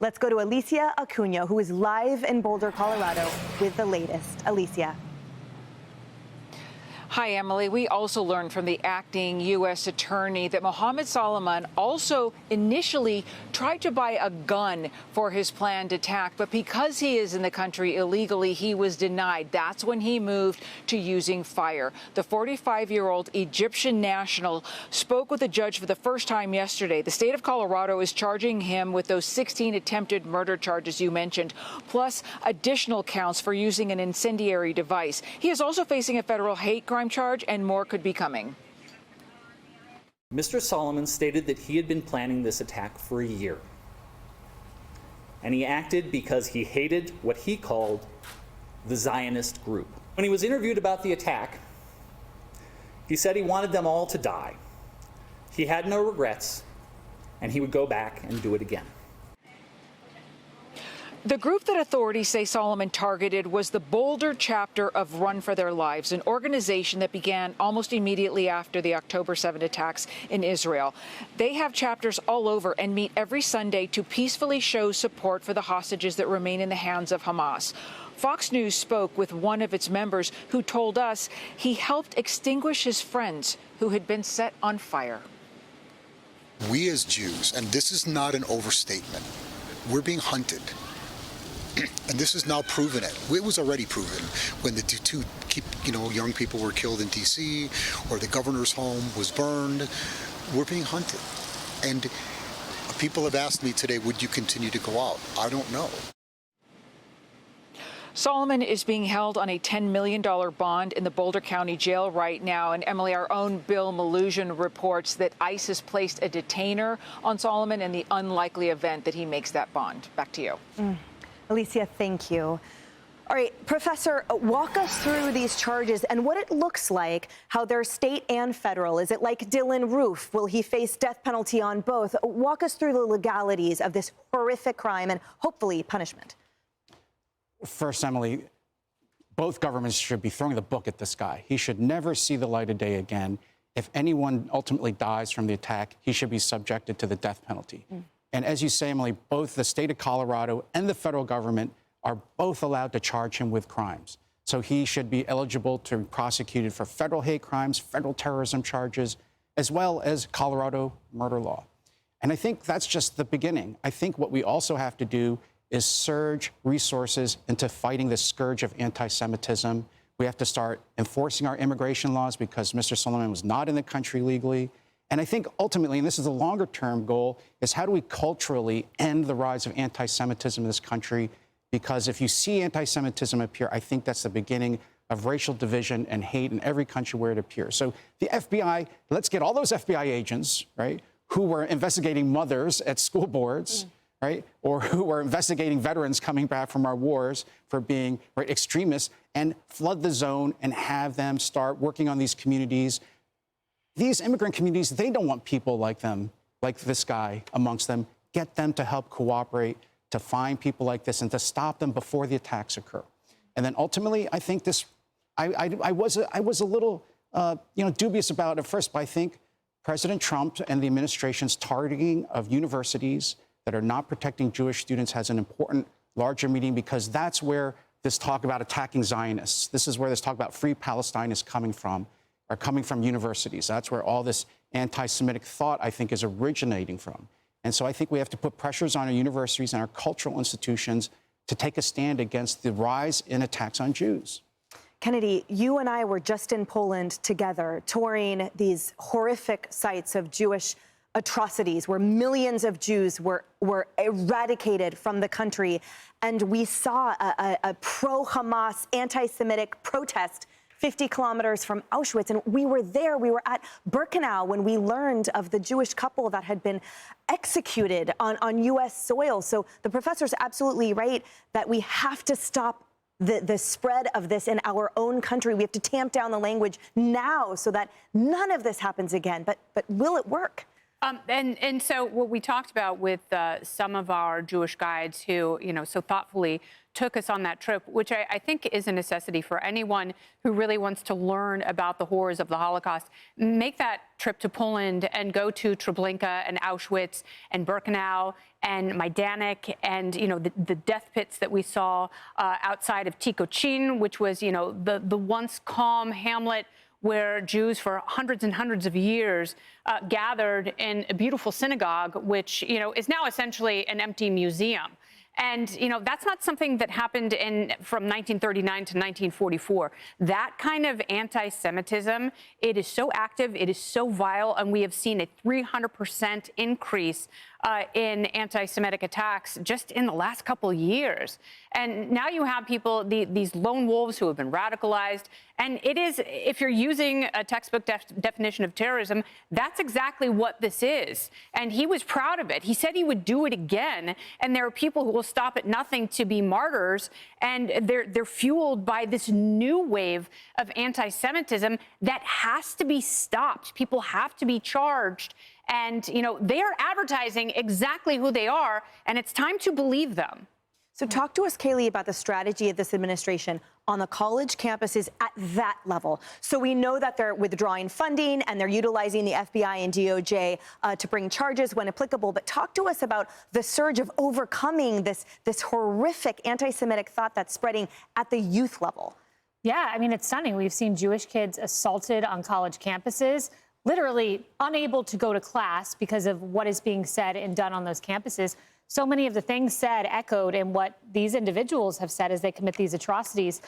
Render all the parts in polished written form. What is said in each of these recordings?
Let's go to Alicia Acuna, who is live in Boulder, Colorado, with the latest. Alicia. Hi, Emily. We also learned from the acting U.S. attorney that Mohammed Solomon also initially tried to buy a gun for his planned attack, but because he is in the country illegally, he was denied. That's when he moved to using fire. The 45-year-old Egyptian national spoke with a judge for the first time yesterday. The state of Colorado is charging him with those 16 attempted murder charges you mentioned, plus additional counts for using an incendiary device. He is also facing a federal hate crime charge, and more could be coming. Mr. Solomon stated that he had been planning this attack for a year. And he acted because he hated what he called the Zionist group. When he was interviewed about the attack, he said he wanted them all to die. He had no regrets, and he would go back and do it again. The group that authorities say Solomon targeted was the Boulder chapter of Run for Their Lives, an organization that began almost immediately after the October 7 attacks in Israel. They have chapters all over and meet every Sunday to peacefully show support for the hostages that remain in the hands of Hamas. Fox News spoke with one of its members who told us he helped extinguish his friends who had been set on fire. We as Jews, and this is not an overstatement, we're being hunted. And this is now proven it. It was already proven when the two young people were killed in D.C. or the governor's home was burned. We're being hunted. And people have asked me today, would you continue to go out? I don't know. Solomon is being held on a $10 million bond in the Boulder County Jail right now. And Emily, our own Bill Malusian reports that ICE has placed a detainer on Solomon in the unlikely event that he makes that bond. Back to you. Alicia, thank you. All right, Professor, walk us through these charges and what it looks like, how they're state and federal. Is it like Dylan Roof? Will he face death penalty on both? Walk us through the legalities of this horrific crime and hopefully punishment. First, Emily, both governments should be throwing the book at this guy. He should never see the light of day again. If anyone ultimately dies from the attack, he should be subjected to the death penalty. And as you say, Emily, both the state of Colorado and the federal government are both allowed to charge him with crimes. So he should be eligible to be prosecuted for federal hate crimes, federal terrorism charges, as well as Colorado murder law. And I think that's just the beginning. I think what we also have to do is surge resources into fighting the scourge of anti-Semitism. We have to start enforcing our immigration laws because Mr. Solomon was not in the country legally. And I think ultimately, and this is a longer-term goal, is how do we culturally end the rise of anti-Semitism in this country? Because if you see anti-Semitism appear, I think that's the beginning of racial division and hate in every country where it appears. So the FBI, let's get all those FBI agents, right, who were investigating mothers at school boards, right, or who were investigating veterans coming back from our wars for being extremists, and flood the zone and have them start working on these communities. These immigrant communities, they don't want people like them, like this guy amongst them. Get them to help cooperate, to find people like this and to stop them before the attacks occur. And then ultimately, I think this, I was a little, dubious about it at first, but I think President Trump and the administration's targeting of universities that are not protecting Jewish students has an important, larger meaning because that's where this talk about attacking Zionists, this is where this talk about free Palestine is coming from. Are coming from universities. That's where all this anti-Semitic thought, I think, is originating from. And so I think we have to put pressures on our universities and our cultural institutions to take a stand against the rise in attacks on Jews. Kennedy, you and I were just in Poland together, touring these horrific sites of Jewish atrocities where millions of Jews were eradicated from the country. And we saw a pro-Hamas, anti-Semitic protest 50 kilometers from Auschwitz. And we were there. We were at Birkenau when we learned of the Jewish couple that had been executed on U.S. soil. So the professor's absolutely right that we have to stop the spread of this in our own country. We have to tamp down the language now so that none of this happens again. But will it work? And so what we talked about with some of our Jewish guides who, so thoughtfully took us on that trip, which I think is a necessity for anyone who really wants to learn about the horrors of the Holocaust. Make that trip to Poland and go to Treblinka and Auschwitz and Birkenau and Majdanek and, the death pits that we saw outside of Tikocin, which was, the once calm hamlet where Jews for hundreds and hundreds of years gathered in a beautiful synagogue, which, is now essentially an empty museum. And, that's not something that happened from 1939 to 1944. That kind of anti-Semitism, it is so active, it is so vile, and we have seen a 300% increase in anti-Semitic attacks just in the last couple of years. And now you have people, these lone wolves who have been radicalized. And it is, if you're using a textbook definition of terrorism, that's exactly what this is. And he was proud of it. He said he would do it again. And there are people who will stop at nothing to be martyrs. And they're fueled by this new wave of anti-Semitism that has to be stopped. People have to be charged. And, they are advertising exactly who they are, and it's time to believe them. So talk to us, Kaylee, about the strategy of this administration on the college campuses at that level. So we know that they're withdrawing funding and they're utilizing the FBI and DOJ to bring charges when applicable. But talk to us about the surge of overcoming this horrific anti-Semitic thought that's spreading at the youth level. Yeah, I mean, it's stunning. We've seen Jewish kids assaulted on college campuses, literally unable to go to class because of what is being said and done on those campuses. So many of the things said echoed in what these individuals have said as they commit these atrocities.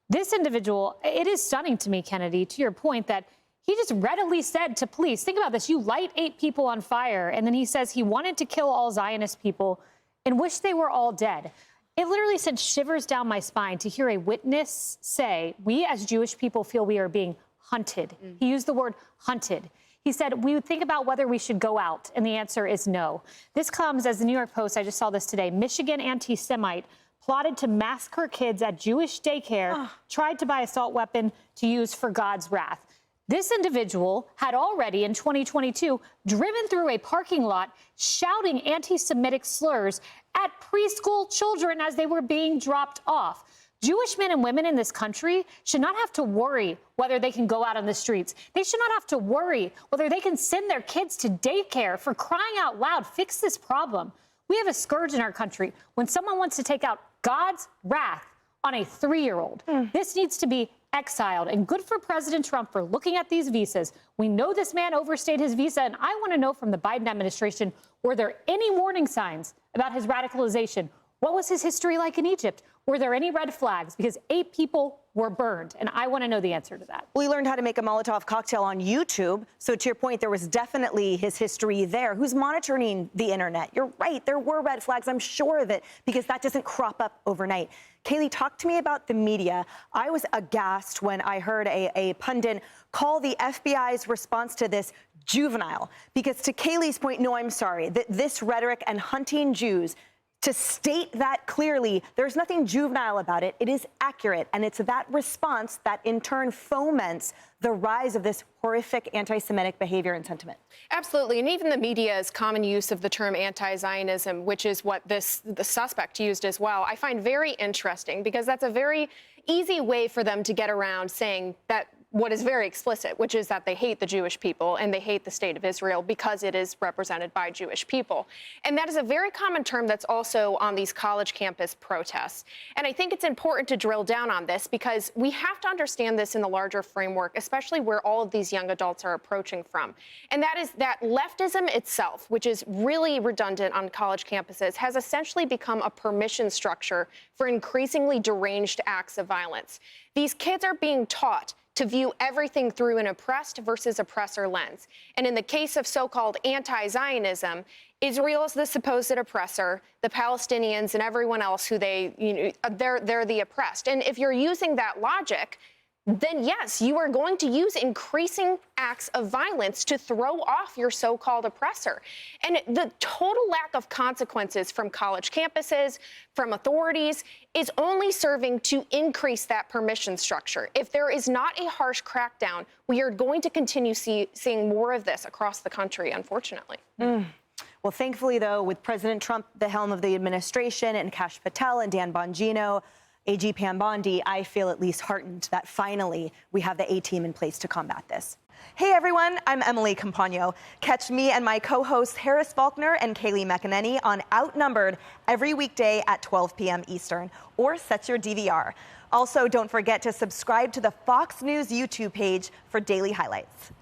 This individual, it is stunning to me, Kennedy, to your point that he just readily said to police, think about this, you light 8 people on fire, and then he says he wanted to kill all Zionist people and wish they were all dead. It literally sent shivers down my spine to hear a witness say, we as Jewish people feel we are being hunted. He used the word hunted. He said, we would think about whether we should go out, and the answer is no. This comes as the New York Post, I just saw this today, Michigan anti-Semite plotted to massacre kids at Jewish daycare, tried to buy an assault weapon to use for God's wrath. This individual had already, in 2022, driven through a parking lot shouting anti-Semitic slurs at preschool children as they were being dropped off. Jewish men and women in this country should not have to worry whether they can go out on the streets. They should not have to worry whether they can send their kids to daycare. For crying out loud, fix this problem. We have a scourge in our country when someone wants to take out God's wrath on a 3-year-old. This needs to be exiled. And good for President Trump for looking at these visas. We know this man overstayed his visa, and I want to know from the Biden administration, were there any warning signs about his radicalization? What was his history like in Egypt? Were there any red flags? Because 8 people were burned, and I want to know the answer to that. We learned how to make a Molotov cocktail on YouTube. So to your point, there was definitely his history there. Who's monitoring the internet? You're right. There were red flags. I'm sure of it, because that doesn't crop up overnight. Kaylee, talk to me about the media. I was aghast when I heard a pundit call the FBI's response to this juvenile. Because to Kaylee's point, no, I'm sorry, that this rhetoric and hunting Jews, to state that clearly, there's nothing juvenile about it. It is accurate. And it's that response that in turn foments the rise of this horrific anti-Semitic behavior and sentiment. Absolutely. And even the media's common use of the term anti-Zionism, which is what the suspect used as well, I find very interesting, because that's a very easy way for them to get around saying that what is very explicit, which is that they hate the Jewish people and they hate the state of Israel because it is represented by Jewish people. And that is a very common term that's also on these college campus protests. And I think it's important to drill down on this, because we have to understand this in the larger framework, especially where all of these young adults are approaching from. And that is that leftism itself, which is really redundant on college campuses, has essentially become a permission structure for increasingly deranged acts of violence. These kids are being taught to view everything through an oppressed versus oppressor lens. And in the case of so-called anti-Zionism, Israel is the supposed oppressor, the Palestinians and everyone else who they're the oppressed. And if you're using that logic, then yes, you are going to use increasing acts of violence to throw off your so-called oppressor. And the total lack of consequences from college campuses, from authorities, is only serving to increase that permission structure. If there is not a harsh crackdown, we are going to continue seeing more of this across the country, unfortunately. Well, thankfully, though, with President Trump at the helm of the administration and Kash Patel and Dan Bongino, AG Pam Bondi, I feel at least heartened that finally we have the A-team in place to combat this. Hey everyone, I'm Emily Campagno. Catch me and my co-hosts Harris Faulkner and Kaylee McEnany on Outnumbered every weekday at 12 p.m. Eastern, or set your DVR. Also, don't forget to subscribe to the Fox News YouTube page for daily highlights.